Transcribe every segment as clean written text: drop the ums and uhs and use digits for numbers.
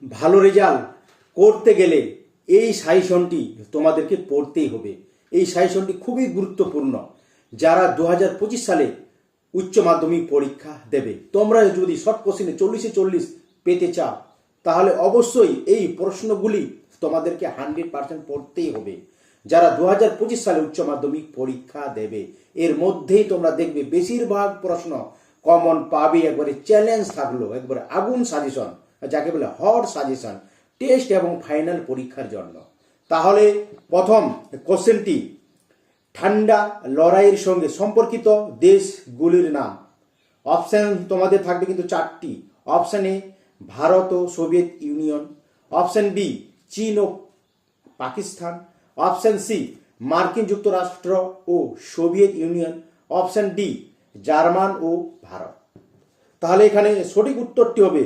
ভালো রেজাল্ট করতে গেলে এই সাজেশনটি তোমাদেরকে পড়তেই হবে। এই সাজেশনটি খুবই গুরুত্বপূর্ণ। যারা 2025 সালে উচ্চ মাধ্যমিক পরীক্ষা দেবে, তোমরা যদি শর্ট কোশ্চেনে 40-40 পেতে চাও, তাহলে অবশ্যই এই প্রশ্নগুলি তোমাদেরকে 100% পড়তেই হবে। যারা 2025 সালে উচ্চ মাধ্যমিক পরীক্ষা দেবে, এর মধ্যেই তোমরা দেখবে বেশিরভাগ প্রশ্ন কমন পাবে। একবারে চ্যালেঞ্জ থাকলো, একবারে আগুন সাজেশন, যাকে বলে হট সাজেশন টেস্ট এবং ফাইনাল পরীক্ষার জন্য। তাহলে প্রথম কোশ্চেনটি, ঠান্ডা লড়াইয়ের সঙ্গে সম্পর্কিত দেশগুলির নাম। অপশন তোমাদের থাকবে কিন্তু 4টি। অপশন এ ভারত ও সোভিয়েত ইউনিয়ন, অপশন বি চীন ও পাকিস্তান, অপশন সি মার্কিন যুক্তরাষ্ট্র ও Soviet Union, option D German ও ভারত। তাহলে এখানে সঠিক উত্তরটি হবে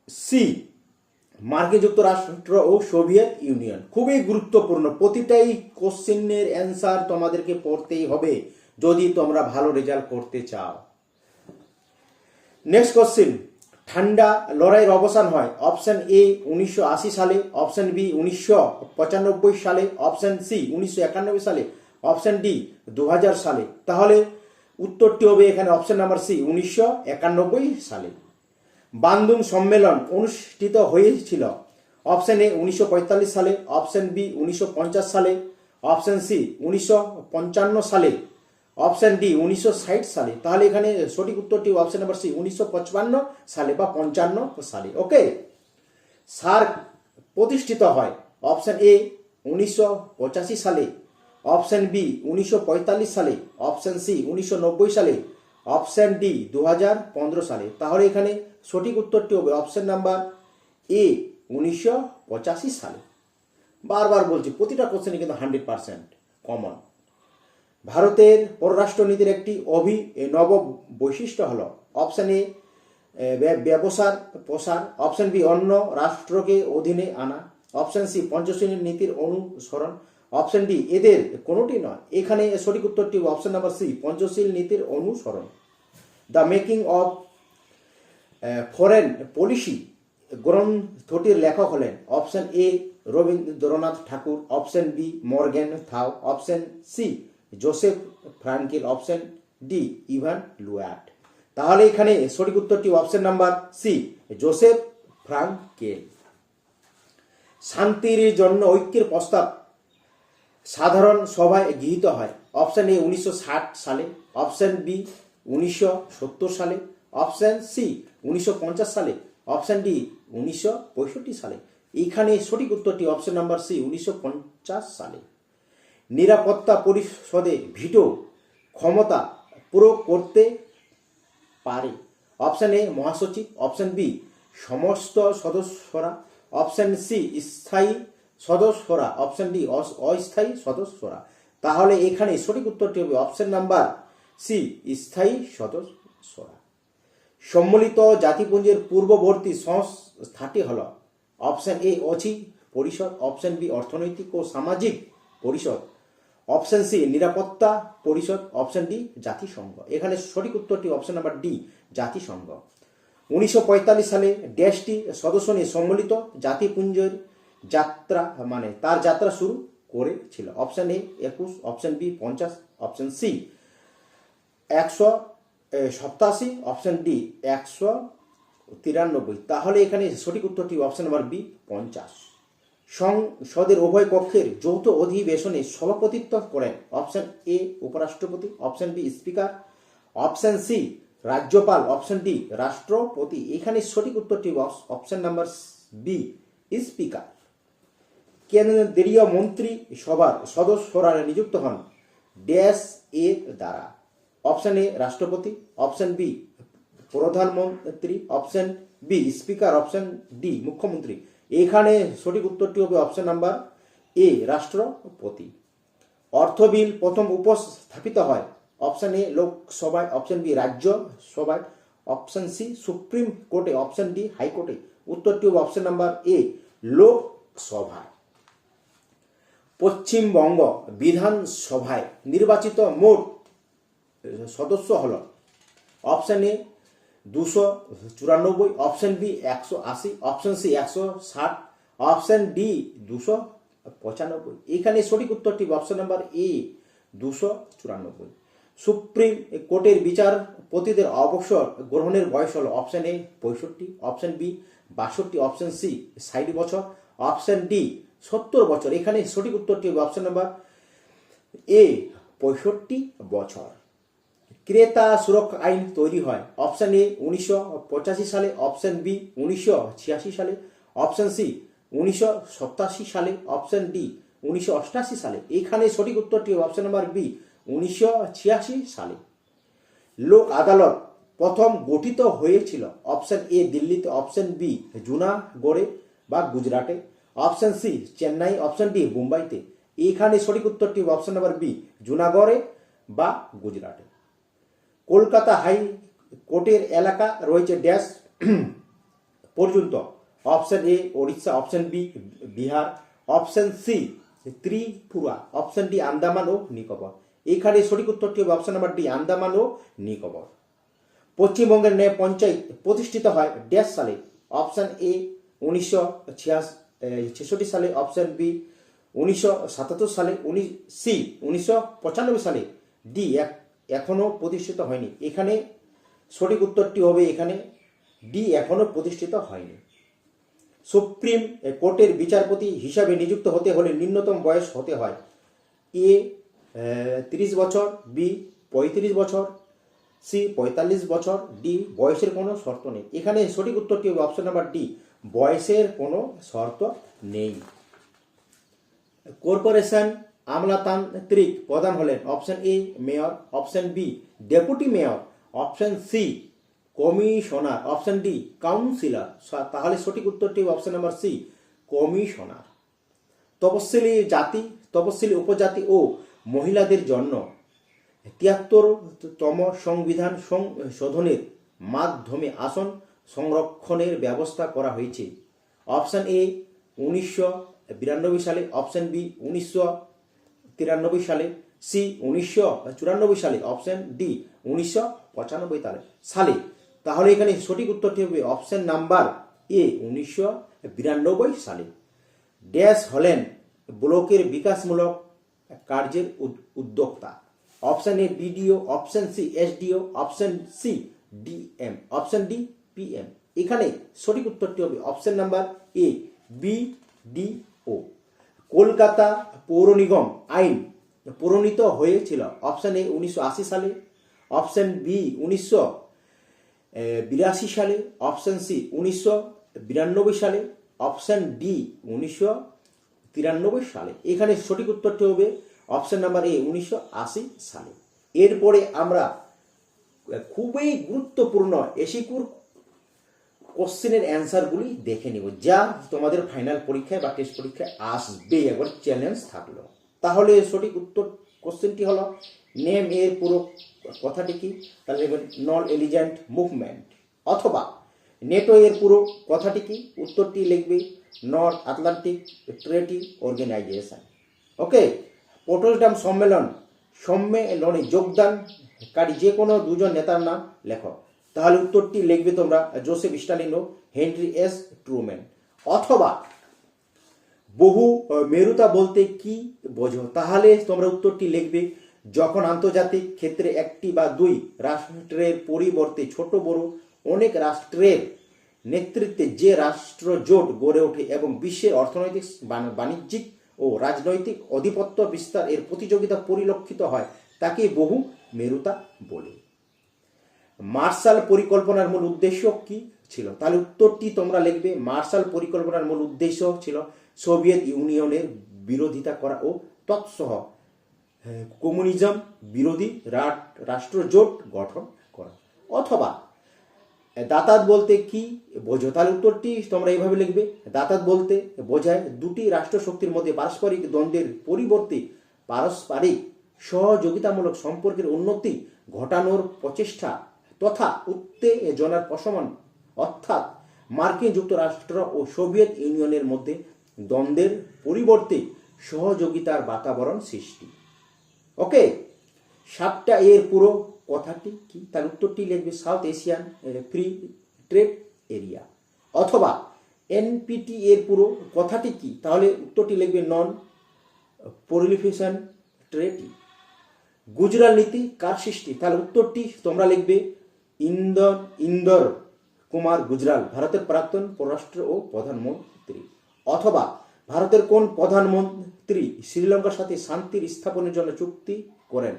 সি, মার্কিন যুক্তরাষ্ট্র ও সোভিয়েত ইউনিয়ন। খুবই গুরুত্বপূর্ণ, প্রতিটাই কোশ্চেনের অ্যান্সার তোমাদেরকে পড়তেই হবে যদি তোমরা ভালো রেজাল্ট করতে চাও। নেক্সট কোশ্চেন, ঠান্ডা লড়াইয়ের অবসান হয় অপশন এ 1980 সালে, অপশন বি 1995 সালে, অপশন সি 1991 সালে, অপশন ডি 2000 সালে। তাহলে উত্তরটি হবে এখানে অপশন নাম্বার সি, 1991 সালে। বান্দুং সম্মেলন অনুষ্ঠিত হয়েছিল অপশন এ 1945 সালে, অপশন বি 1950 সালে, অপশন সি 1955 সালে, অপশন ডি 1960 সালে। তাহলে এখানে সঠিক উত্তরটি অপশন নাম্বার সি, 1955 সালে বা 55 সালে। ওকে। সার্ক প্রতিষ্ঠিত হয় অপশন এ 1985 সালে, অপশন বি 1945 সালে, অপশন সি 1990 সালে, অপশন ডি 2015 সালে। তাহলে এখানে সঠিক উত্তরটি হবে অপশন নাম্বার এ, 1985 সালে। বারবার বলছি, প্রতিটা কোশ্চেনে কিন্তু 100% কমন। ভারতের পররাষ্ট্রনীতির একটি অভিনব বৈশিষ্ট্য হল অপশন এ ব্যবসার প্রসার, অপশন বি অন্য রাষ্ট্রকে অধীনে আনা, অপশন সি পঞ্চশীল নীতির অনুসরণ, অপশন ডি এদের কোনোটি নয়। এখানে সঠিক উত্তরটি অপশন নাম্বার সি, পঞ্চশীল নীতির অনুসরণ। The making of foreign policy গ্রন্থটির লেখক হলেন option A Rabindranath Tagore, option B Morgenthau, option C Joseph Frankel, option D Evan Luard. তাহলে এখানে সঠিক উত্তরটি option number C, Joseph Frankel. শান্তির জন্য ঐক্যের প্রস্তাব সাধারণ সভায় গৃহীত হয় অপশন এ 1960 সালে, অপশন বি 1970 সালে, অপশন সি 1950 সালে, অপশন ডি 1965 সালে। এখানে সঠিক উত্তরটি অপশন নাম্বার সি, 1950 সালে। নিরাপত্তা পরিষদে ভিটো ক্ষমতা প্রয়োগ করতে পারে অপশন এ মহাসচিব, অপশন বি সমস্ত সদস্যরা, অপশন সি স্থায়ী সদস্যরা, অপশন ডি অস্থায়ী সদস্যরা। তাহলে এখানে সঠিক উত্তরটি হবে অপশন নাম্বার সি, স্থায়ী সদস্যরা। সম্মিলিত জাতিপুঞ্জের পূর্ববর্তী সংস্থাটি হল অপশন এ অচি পরিষদ, অপশন বি অর্থনৈতিক ও সামাজিক পরিষদ, অপশন সি নিরাপত্তা পরিষদ, অপশন ডি জাতিসংঘ। এখানে সঠিক উত্তরটি অপশন নাম্বার ডি, জাতিসংঘ। 1945 সালে দেশটি সদস্য নিয়ে সম্মিলিত জাতিপুঞ্জের যাত্রা তার যাত্রা শুরু করেছিল option A 21, option B 50, option C 187, option D 193। তাহলে এখানে সঠিক উত্তরটি অপশন নাম্বার বি 50। সংসদের উভয় কক্ষের যৌথ অধিবেশনে সভাপতিত্ব করেন অপশন এ উপরাষ্ট্রপতি, option B speaker, option C রাজ্যপাল, অপশন ডি রাষ্ট্রপতি। এখানে সঠিক উত্তরটি অপশন নাম্বার বি, স্পিকার। কেন্দ্রীয় মন্ত্রী সভার সদস্যরা নিযুক্ত হন ড্যাশ এর দ্বারা অপশন এ রাষ্ট্রপতি, অপশন বি প্রধানমন্ত্রী, option B speaker, option D মুখ্যমন্ত্রী। এখানে সঠিক উত্তরটি হবে অপশন নাম্বার এ, রাষ্ট্রপতি। অর্থ বিল প্রথম উপস্থাপিত হয় অপশন এ লোকসভায়, অপশন বি রাজ্যসভায়, অপশন সি সুপ্রিম কোর্টে, অপশন ডি হাইকোর্টে। উত্তরটি হবে অপশন নাম্বার এ, লোকসভায়। পশ্চিমবঙ্গ বিধানসভায় নির্বাচিত মোট সদস্য হল option A 294, option B 180, option C 160, option D 295। এখানে সঠিক উত্তরটি অপশন নাম্বার এ 294। সুপ্রিম কোর্টের বিচারপতিদের অবসর গ্রহণের বয়স হলো option A 65, option B 62, option C 60 বছর, অপশন ডি 70 বছর। এখানে সঠিক উত্তরটি অপশন নাম্বার এ 65 বছর। ক্রেতা সুরক্ষা আইন তৈরি হয় অপশন এ 1985 সালে, অপশন বি 1986 সালে, অপশন সি 1987 সালে, অপশন ডি 1988 সালে। এখানে সঠিক উত্তরটি অপশন নাম্বার বি 1986 সালে। লোক আদালত প্রথম গঠিত হয়েছিল অপশন এ দিল্লিতে, অপশন বি জুনাগড়ে বা গুজরাটে, option C Chennai, option D মুম্বাইতে। এখানে সঠিক উত্তরটি অপশন নাম্বার বি জুনাগড়ে বা গুজরাটে। কলকাতা হাই কোর্টের এলাকা রয়েছে ড্যাশ পর্যন্ত, option A Odisha, option B Bihar, option C Tripura, option D Andaman ও নিকোবর। এখানে সঠিক উত্তরটি হবে অপশন নাম্বার ডি আন্দামান ও নিকোবর। পশ্চিমবঙ্গের ন্যায় পঞ্চায়েত প্রতিষ্ঠিত হয় ড্যাশ সালে, অপশন এ 1966 সালে, অপশন বি 1977 সালে, সি 1995 সালে, ডি এখনো প্রতিষ্ঠিত হয়নি। এখানে সঠিক উত্তরটি হবে এখানে ডি এখনো প্রতিষ্ঠিত হয়নি। সুপ্রিম কোর্টের বিচারপতি হিসাবে নিযুক্ত হতে হলে নিম্নতম বয়স হতে হয় এ 30 বছর, বি 35 বছর, সি 45 বছর, ডি বয়সের কোনো শর্ত নেই। এখানে সঠিক উত্তরটি হবে অপশন নাম্বার ডি বয়সের কোনো শর্ত নেই। কর্পোরেশন আমলাতান্ত্রিক প্রধান হলেন option A mayor, option B deputy mayor, option C commissioner, option D councillor. তাহলে সঠিক উত্তরটি অপশন নাম্বার সি কমিশনার। তপশিলি জাতি, তপশিলি উপজাতি ও মহিলাদের জন্য 73তম সংবিধান সংশোধনের মাধ্যমে আসন সংরক্ষণের ব্যবস্থা করা হয়েছে অপশন এ 1992 সালে, অপশন বি 1993 সালে, সি 1994 সালে, অপশন ডি 1995 সালে। তাহলে এখানে সঠিক উত্তরটি হবে অপশন নাম্বার এ 1992 সালে। ড্যাশ হলেন ব্লকের বিকাশমূলক কার্যের উদ্যোক্তা, option A BDO, option C SDO, option C DM, option D PM. এখানে সঠিক উত্তরটি হবে option number A BDO. Kolkata পৌর নিগম আইন প্রণীত হয়েছিল অপশন এ 1980 সালে, অপশন বি 1982 সালে, অপশন সি 1992 সালে, অপশন ডি 1993 সালে। এখানে সঠিক উত্তরটি হবে অপশন নাম্বার এ 1980 সালে। এরপরে আমরা খুবই গুরুত্বপূর্ণ এসিকিউর কোশ্চেনের অ্যান্সারগুলি দেখে নিব, যা তোমাদের ফাইনাল পরীক্ষায় বা টেস্ট পরীক্ষায় আসবে, একবার চ্যালেঞ্জ থাকলো। তাহলে সঠিক উত্তর কোশ্চেনটি হলো নেম এর পুরো কথাটি কি, তাহলে দেখবেন নন এলিজেন্ট মুভমেন্ট, অথবা নেটো এর পুরো কথাটি কি, উত্তরটি লিখবে নর্থ আটলান্টিক ট্রেটি অর্গানাইজেশন। ওকে, পোটসডাম সম্মেলনে যোগদানকারী যে কোনো দুজন নেতার নাম লেখো। তাহলে উত্তরটি লিখবে তোমরা জোসেফ স্টালিন ও হেনরি এস ট্রুম্যান। অথবা বহু মেরুতা বলতে কি বোঝো, তাহলে তোমরা উত্তরটি লিখবে যখন আন্তর্জাতিক ক্ষেত্রে একটি বা দুই রাষ্ট্রের পরিবর্তে ছোট বড় অনেক রাষ্ট্রের নেতৃত্বে যে রাষ্ট্র জোট গড়ে ওঠে এবং বিশ্বের অর্থনৈতিক, বাণিজ্যিক ও রাজনৈতিক আধিপত্য বিস্তার এর প্রতিযোগিতা পরিলক্ষিত হয়, তাকে বহু মেরুতা বলে। মার্শাল পরিকল্পনার মূল উদ্দেশ্য কি ছিল, তাহলে উত্তরটি তোমরা লিখবে মার্শাল পরিকল্পনার মূল উদ্দেশ্য ছিল সোভিয়েত ইউনিয়নের বিরোধিতা করা ও তৎসহ কমিউনিজম বিরোধী রাষ্ট্রজোট গঠন করা। অথবা দাতাত বলতে কি বোঝো, তাহলে উত্তরটি তোমরা এইভাবে লিখবে দাতাত বলতে বোঝায় দুটি রাষ্ট্রশক্তির মধ্যে পারস্পরিক দ্বন্দ্বের পরিবর্তে পারস্পরিক সহযোগিতামূলক সম্পর্কের উন্নতি ঘটানোর প্রচেষ্টা তথা উত্তেজনার প্রশমন, অর্থাৎ মার্কিন যুক্তরাষ্ট্র ও সোভিয়েত ইউনিয়নের মধ্যে দ্বন্দ্বের পরিবর্তে সহযোগিতার বাতাবরণ সৃষ্টি। ওকে, 7টা এর পুরো কথাটি কি? তার উত্তরটি লিখবে south Asian free trade area. অথবা এনপিটি এর পুরো কথাটি কি? তাহলে উত্তরটি লিখবে নন প্রলিফেরেশন ট্রেটি। গুজরাল নীতি কার সৃষ্টি? তাহলে উত্তরটি তোমরা লিখবে ইন্দর কুমার গুজরাল, ভারতের প্রাক্তন পররাষ্ট্র ও প্রধানমন্ত্রী। অথবা ভারতের কোন প্রধানমন্ত্রী শ্রীলঙ্কার সাথে শান্তির স্থাপনের জন্য চুক্তি করেন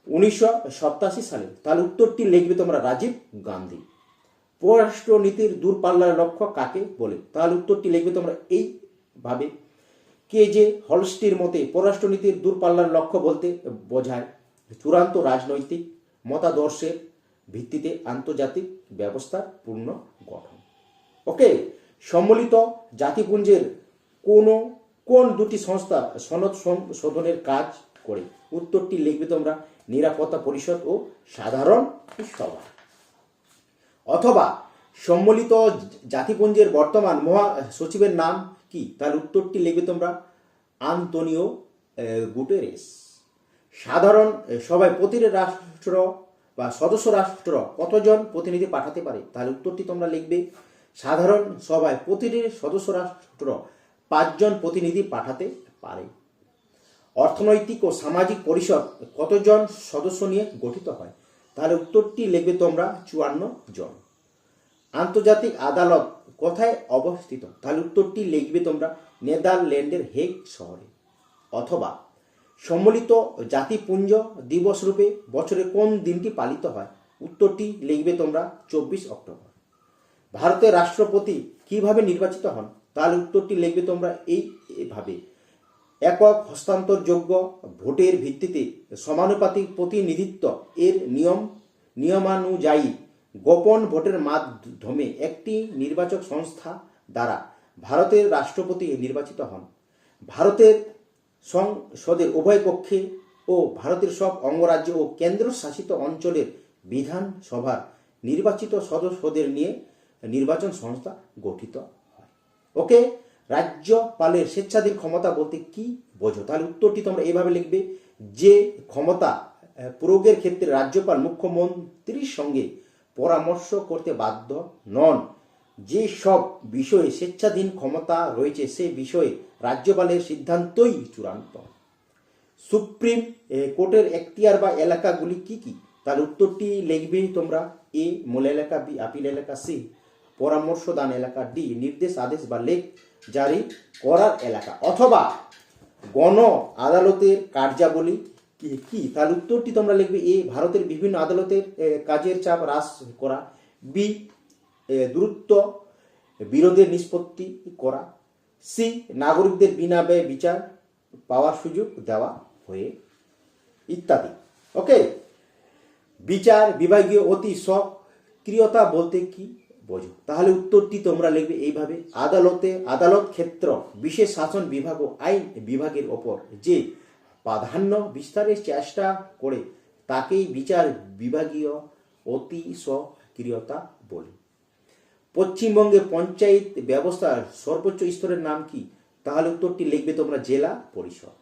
1987 সালে? তাহলে উত্তরটি লিখবে তোমরা রাজীব গান্ধী। পররাষ্ট্র নীতির দূরপাল্লার লক্ষ্য কাকে বলে? তাহলে উত্তরটি লিখবে তোমরা এইভাবে, কে যে হলস্টির মতে পররাষ্ট্রনীতির দূরপাল্লার লক্ষ্য বলতে বোঝায় চূড়ান্ত রাজনৈতিক মতাদর্শের ভিত্তিতে আন্তর্জাতিক ব্যবস্থার পূর্ণ গঠন। ওকে, সম্মিলিত জাতিপুঞ্জের কোন দুটি সংস্থা সনদ সংশোধনের কাজ করে? উত্তরটি লিখবে তোমরা নিরাপত্তা পরিষদ ও সাধারণ সভা। অথবা সম্মিলিত জাতিপুঞ্জের বর্তমান মহাসচিবের নাম কি? তাহলে উত্তরটি লিখবে তোমরা আন্তোনিও গুটেরেস। সাধারণ সভায় প্রতিটি রাষ্ট্র বা সদস্য রাষ্ট্র কতজন প্রতিনিধি পাঠাতে পারে? তাহলে উত্তরটি তোমরা লিখবে সাধারণ সভায় প্রতিটি সদস্য রাষ্ট্র 5 জন প্রতিনিধি পাঠাতে পারে। অর্থনৈতিক ও সামাজিক পরিষদ কতজন সদস্য নিয়ে গঠিত হয়? তাহলে উত্তরটি লিখবে তোমরা 54 জন। আন্তর্জাতিক আদালত কোথায় অবস্থিত? তাহলে উত্তরটি লিখবে তোমরা নেদারল্যান্ডের হেগ শহরে। অথবা সম্মিলিত জাতিপুঞ্জ দিবস রূপে বছরে কোন দিনটি পালিত হয়? উত্তরটি লিখবে তোমরা 24 অক্টোবর। ভারতের রাষ্ট্রপতি কিভাবে নির্বাচিত হন? তাহলে উত্তরটি লিখবে তোমরা এইভাবে, একক হস্তান্তরযোগ্য ভোটের ভিত্তিতে সমানুপাতিক প্রতিনিধিত্ব এর নিয়মানুযায়ী গোপন ভোটের মাধ্যমে একটি নির্বাচক সংস্থা দ্বারা ভারতের রাষ্ট্রপতি নির্বাচিত হন। ভারতের সংসদের উভয় কক্ষে ও ভারতের সব অঙ্গরাজ্য ও কেন্দ্রশাসিত অঞ্চলের বিধানসভার নির্বাচিত সদস্যদের নিয়ে নির্বাচন সংস্থা গঠিত হয়। ওকে, রাজ্যপালের স্বেচ্ছাধীন ক্ষমতা বলতে কি বোঝো? তাহলে উত্তরটি তোমরা এইভাবে লিখবে, যে ক্ষমতা প্রয়োগের ক্ষেত্রে রাজ্যপাল মুখ্যমন্ত্রীর সঙ্গে পরামর্শ করতে বাধ্য নন। যে সব বিষয়ে স্বেচ্ছাধীন ক্ষমতা রয়েছে সে বিষয়ে রাজ্যপালের সিদ্ধান্তই চূড়ান্ত। সুপ্রিম কোর্টের এখতিয়ার বা এলাকাগুলি কি কি? তাহলে উত্তরটি লিখবে তোমরা এ মূল এলাকা, বি আপিল এলাকা, সি পরামর্শদান এলাকা, ডি নির্দেশ আদেশ বা লেখ জারি করার এলাকা। অথবা গণ আদালতের কার্যাবলী কি? তাহলে উত্তরটি তোমরা লিখবে এ ভারতের বিভিন্ন আদালতের কাজের চাপ হ্রাস করা, বি দ্রুত বিরোধের নিষ্পত্তি করা, সি নাগরিকদের বিনা ব্যয় বিচার পাওয়ার সুযোগ দেওয়া হয়ে ইত্যাদি। ওকে, বিচার বিভাগীয় অতি সক্রিয়তা বলতে কি বোঝো? তাহলে উত্তরটি তোমরা লিখবে এইভাবে, আদালত ক্ষেত্র বিশেষ শাসন বিভাগ ও আইন বিভাগের ওপর যে প্রাধান্য বিস্তারের চেষ্টা করে তাকেই বিচার বিভাগীয় অতি সক্রিয়তা বলে। পশ্চিমবঙ্গে পঞ্চায়েত ব্যবস্থার সর্বোচ্চ স্তরের নাম কি? তাহলে উত্তরটি লিখবে তোমরা জেলা পরিষদ।